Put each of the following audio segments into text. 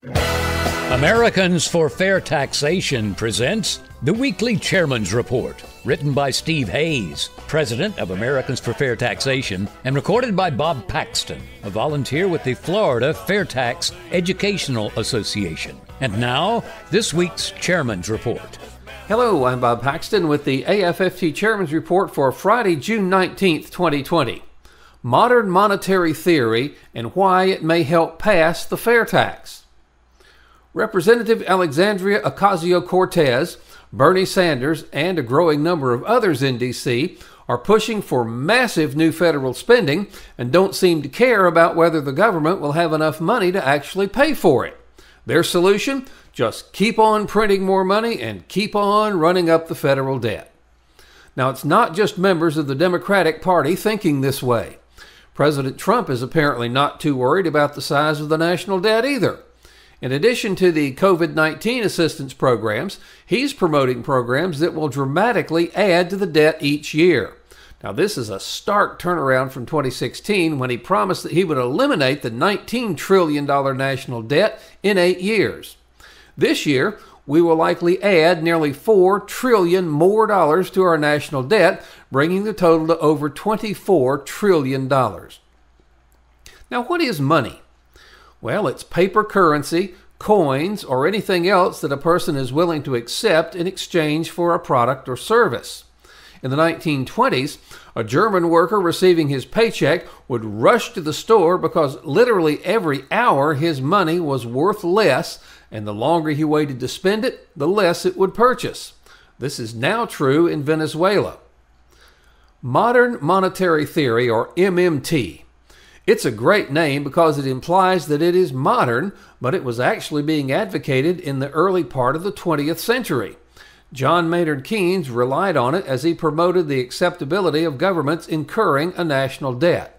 Americans for Fair Taxation presents the Weekly Chairman's Report, written by Steve Hayes, President of Americans for Fair Taxation, and recorded by Bob Paxton, a volunteer with the Florida FAIRtax Educational Association. And now, this week's Chairman's Report. Hello, I'm Bob Paxton with the AFFT Chairman's Report for Friday, June 19th, 2020. Modern Monetary Theory and Why It May Help Pass the FAIRtax. Representative Alexandria Ocasio-Cortez, Bernie Sanders, and a growing number of others in D.C. are pushing for massive new federal spending and don't seem to care about whether the government will have enough money to actually pay for it. Their solution? Just keep on printing more money and keep on running up the federal debt. Now, it's not just members of the Democratic Party thinking this way. President Trump is apparently not too worried about the size of the national debt either. In addition to the COVID-19 assistance programs, he's promoting programs that will dramatically add to the debt each year. Now, this is a stark turnaround from 2016 when he promised that he would eliminate the $19 trillion national debt in 8 years. This year, we will likely add nearly $4 trillion more dollars to our national debt, bringing the total to over $24 trillion. Now, what is money? Well, it's paper currency, coins, or anything else that a person is willing to accept in exchange for a product or service. In the 1920s, a German worker receiving his paycheck would rush to the store because literally every hour his money was worth less, and the longer he waited to spend it, the less it would purchase. This is now true in Venezuela. Modern Monetary Theory, or MMT. It's a great name because it implies that it is modern, but it was actually being advocated in the early part of the 20th century. John Maynard Keynes relied on it as he promoted the acceptability of governments incurring a national debt.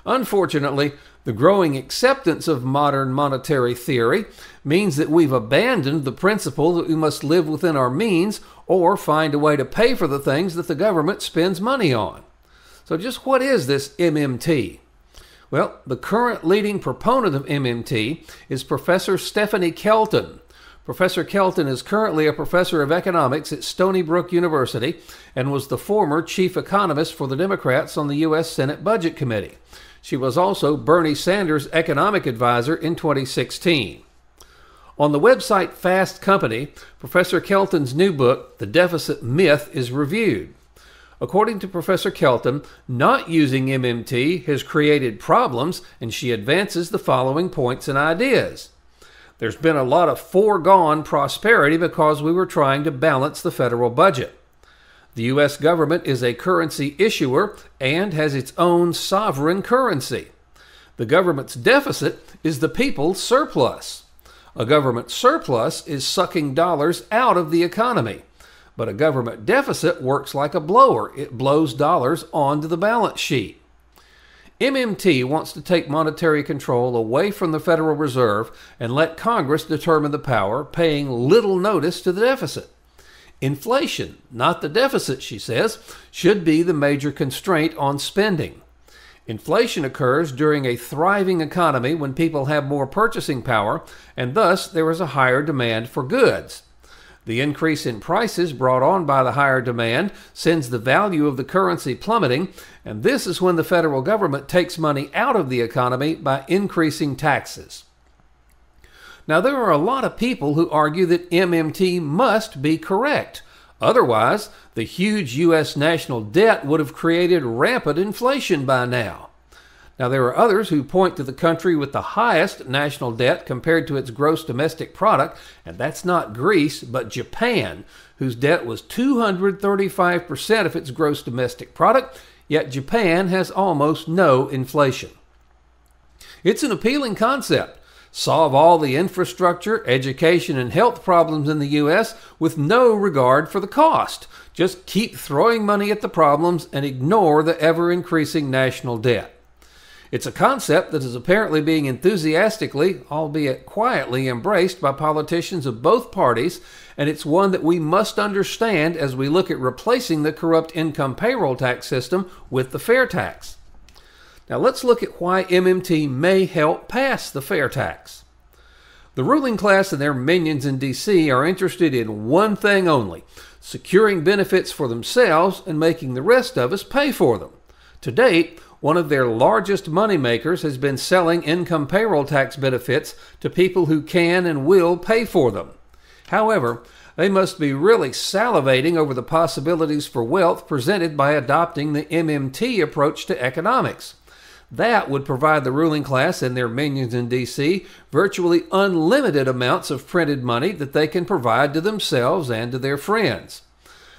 Unfortunately, the growing acceptance of modern monetary theory means that we've abandoned the principle that we must live within our means or find a way to pay for the things that the government spends money on. So just what is this MMT? Well, the current leading proponent of MMT is Professor Stephanie Kelton. Professor Kelton is currently a professor of economics at Stony Brook University and was the former chief economist for the Democrats on the U.S. Senate Budget Committee. She was also Bernie Sanders' economic advisor in 2016. On the website Fast Company, Professor Kelton's new book, The Deficit Myth, is reviewed. According to Professor Kelton, not using MMT has created problems, and she advances the following points and ideas. There's been a lot of foregone prosperity because we were trying to balance the federal budget. The U.S. government is a currency issuer and has its own sovereign currency. The government's deficit is the people's surplus. A government surplus is sucking dollars out of the economy. But a government deficit works like a blower. It blows dollars onto the balance sheet. MMT wants to take monetary control away from the Federal Reserve and let Congress determine the power, paying little notice to the deficit. Inflation, not the deficit, she says, should be the major constraint on spending. Inflation occurs during a thriving economy when people have more purchasing power, and thus there is a higher demand for goods. The increase in prices brought on by the higher demand sends the value of the currency plummeting, and this is when the federal government takes money out of the economy by increasing taxes. Now, there are a lot of people who argue that MMT must be correct. Otherwise, the huge U.S. national debt would have created rampant inflation by now. Now, there are others who point to the country with the highest national debt compared to its gross domestic product, and that's not Greece, but Japan, whose debt was 235% of its gross domestic product, yet Japan has almost no inflation. It's an appealing concept. Solve all the infrastructure, education, and health problems in the U.S. with no regard for the cost. Just keep throwing money at the problems and ignore the ever-increasing national debt. It's a concept that is apparently being enthusiastically, albeit quietly, embraced by politicians of both parties, and it's one that we must understand as we look at replacing the corrupt income payroll tax system with the FAIRtax. Now let's look at why MMT may help pass the FAIRtax. The ruling class and their minions in D.C. are interested in one thing only: securing benefits for themselves and making the rest of us pay for them. To date, one of their largest moneymakers has been selling income payroll tax benefits to people who can and will pay for them. However, they must be really salivating over the possibilities for wealth presented by adopting the MMT approach to economics. That would provide the ruling class and their minions in D.C. virtually unlimited amounts of printed money that they can provide to themselves and to their friends.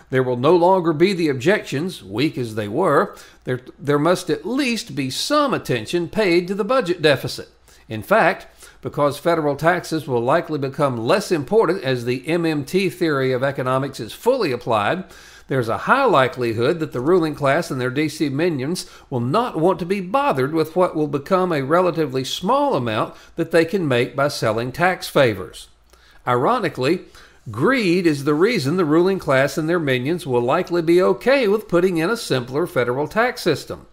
There will no longer be the objections, weak as they were. There must at least be some attention paid to the budget deficit. In fact, because federal taxes will likely become less important as the MMT theory of economics is fully applied, there's a high likelihood that the ruling class and their D.C. minions will not want to be bothered with what will become a relatively small amount that they can make by selling tax favors. Ironically, greed is the reason the ruling class and their minions will likely be okay with putting in a simpler federal tax system.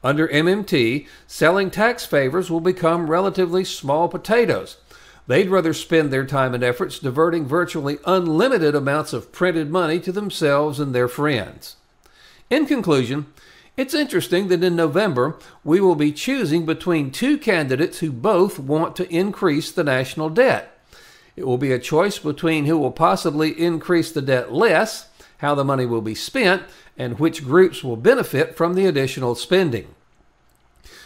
Under MMT, selling tax favors will become relatively small potatoes. They'd rather spend their time and efforts diverting virtually unlimited amounts of printed money to themselves and their friends. In conclusion, it's interesting that in November we will be choosing between two candidates who both want to increase the national debt. It will be a choice between who will possibly increase the debt less, how the money will be spent, and which groups will benefit from the additional spending.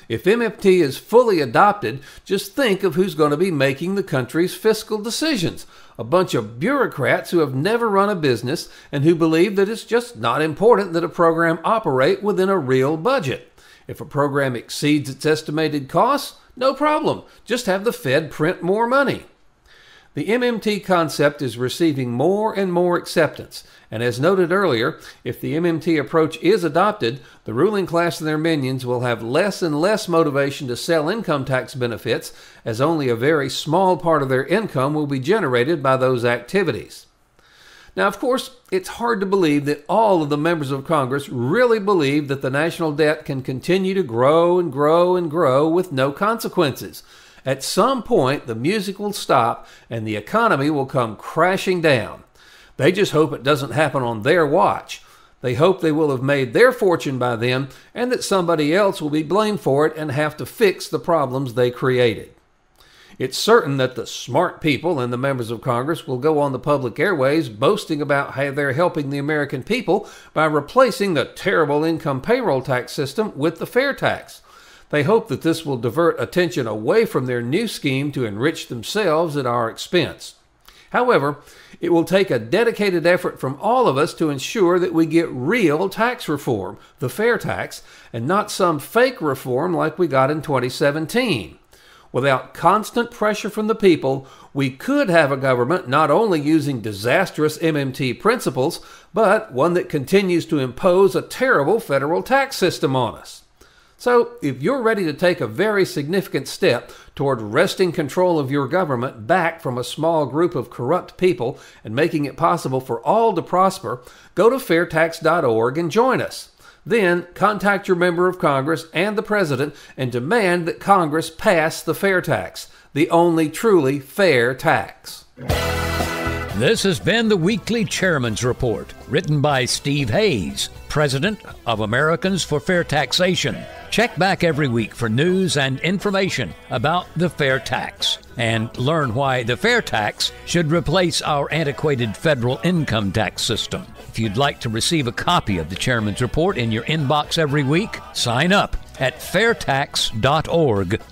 If MFT is fully adopted, just think of who's going to be making the country's fiscal decisions. A bunch of bureaucrats who have never run a business and who believe that it's just not important that a program operate within a real budget. If a program exceeds its estimated costs, no problem. Just have the Fed print more money. The MMT concept is receiving more and more acceptance, and as noted earlier, if the MMT approach is adopted, the ruling class and their minions will have less and less motivation to sell income tax benefits, as only a very small part of their income will be generated by those activities. Now, of course, it's hard to believe that all of the members of Congress really believe that the national debt can continue to grow and grow and grow with no consequences. At some point, the music will stop and the economy will come crashing down. They just hope it doesn't happen on their watch. They hope they will have made their fortune by then and that somebody else will be blamed for it and have to fix the problems they created. It's certain that the smart people and the members of Congress will go on the public airways boasting about how they're helping the American people by replacing the terrible income payroll tax system with the FAIRtax. They hope that this will divert attention away from their new scheme to enrich themselves at our expense. However, it will take a dedicated effort from all of us to ensure that we get real tax reform, the FAIRtax, and not some fake reform like we got in 2017. Without constant pressure from the people, we could have a government not only using disastrous MMT principles, but one that continues to impose a terrible federal tax system on us. So, if you're ready to take a very significant step toward wresting control of your government back from a small group of corrupt people and making it possible for all to prosper, go to FAIRtax.org and join us. Then, contact your member of Congress and the President and demand that Congress pass the FAIRtax, the only truly fair tax. This has been the Weekly Chairman's Report, written by Steve Hayes, President of Americans for Fair Taxation. Check back every week for news and information about the fair tax and learn why the fair tax should replace our antiquated federal income tax system. If you'd like to receive a copy of the Chairman's Report in your inbox every week, sign up at FAIRtax.org.